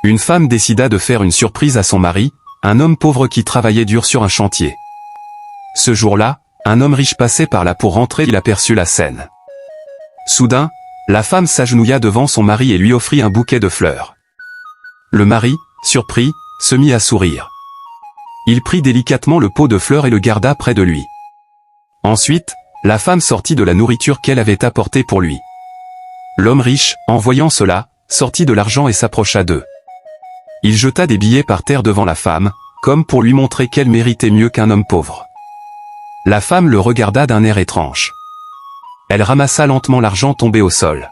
Une femme décida de faire une surprise à son mari, un homme pauvre qui travaillait dur sur un chantier. Ce jour-là, un homme riche passait par là pour rentrer, il aperçut la scène. Soudain, la femme s'agenouilla devant son mari et lui offrit un bouquet de fleurs. Le mari, surpris, se mit à sourire. Il prit délicatement le pot de fleurs et le garda près de lui. Ensuite, la femme sortit de la nourriture qu'elle avait apportée pour lui. L'homme riche, en voyant cela, sortit de l'argent et s'approcha d'eux. Il jeta des billets par terre devant la femme, comme pour lui montrer qu'elle méritait mieux qu'un homme pauvre. La femme le regarda d'un air étrange. Elle ramassa lentement l'argent tombé au sol.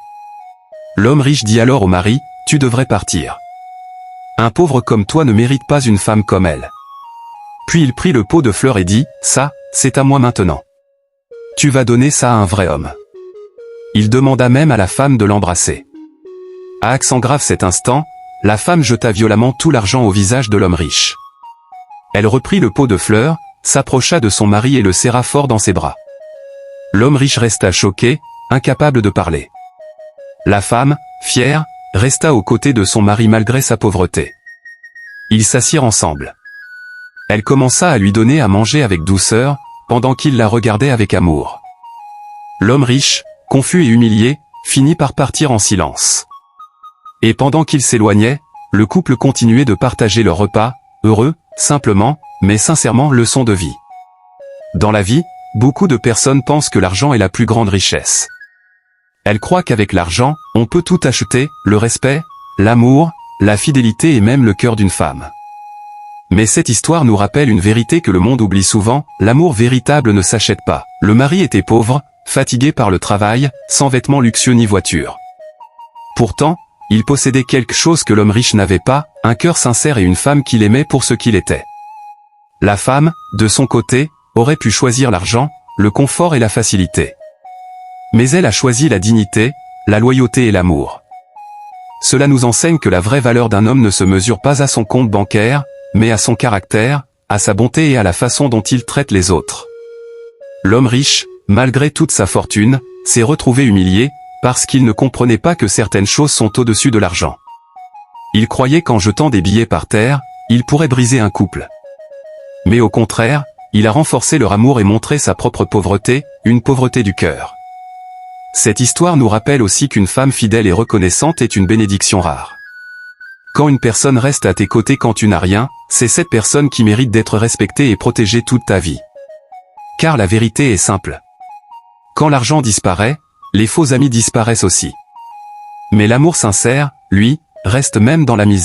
L'homme riche dit alors au mari, « Tu devrais partir. Un pauvre comme toi ne mérite pas une femme comme elle. » Puis il prit le pot de fleurs et dit, « Ça, c'est à moi maintenant. Tu vas donner ça à un vrai homme. » Il demanda même à la femme de l'embrasser. À accent grave cet instant, la femme jeta violemment tout l'argent au visage de l'homme riche. Elle reprit le pot de fleurs, s'approcha de son mari et le serra fort dans ses bras. L'homme riche resta choqué, incapable de parler. La femme, fière, resta aux côtés de son mari malgré sa pauvreté. Ils s'assirent ensemble. Elle commença à lui donner à manger avec douceur, pendant qu'il la regardait avec amour. L'homme riche, confus et humilié, finit par partir en silence. Et pendant qu'il s'éloignait, le couple continuait de partager leur repas, heureux, simplement, mais sincèrement leçon de vie. Dans la vie, beaucoup de personnes pensent que l'argent est la plus grande richesse. Elles croient qu'avec l'argent, on peut tout acheter, le respect, l'amour, la fidélité et même le cœur d'une femme. Mais cette histoire nous rappelle une vérité que le monde oublie souvent, l'amour véritable ne s'achète pas. Le mari était pauvre, fatigué par le travail, sans vêtements luxueux ni voiture. Pourtant, il possédait quelque chose que l'homme riche n'avait pas, un cœur sincère et une femme qu'il aimait pour ce qu'il était. La femme, de son côté, aurait pu choisir l'argent, le confort et la facilité. Mais elle a choisi la dignité, la loyauté et l'amour. Cela nous enseigne que la vraie valeur d'un homme ne se mesure pas à son compte bancaire, mais à son caractère, à sa bonté et à la façon dont il traite les autres. L'homme riche, malgré toute sa fortune, s'est retrouvé humilié, parce qu'il ne comprenait pas que certaines choses sont au-dessus de l'argent. Il croyait qu'en jetant des billets par terre, il pourrait briser un couple. Mais au contraire, il a renforcé leur amour et montré sa propre pauvreté, une pauvreté du cœur. Cette histoire nous rappelle aussi qu'une femme fidèle et reconnaissante est une bénédiction rare. Quand une personne reste à tes côtés quand tu n'as rien, c'est cette personne qui mérite d'être respectée et protégée toute ta vie. Car la vérité est simple. Quand l'argent disparaît, les faux amis disparaissent aussi. Mais l'amour sincère, lui, reste même dans la misère.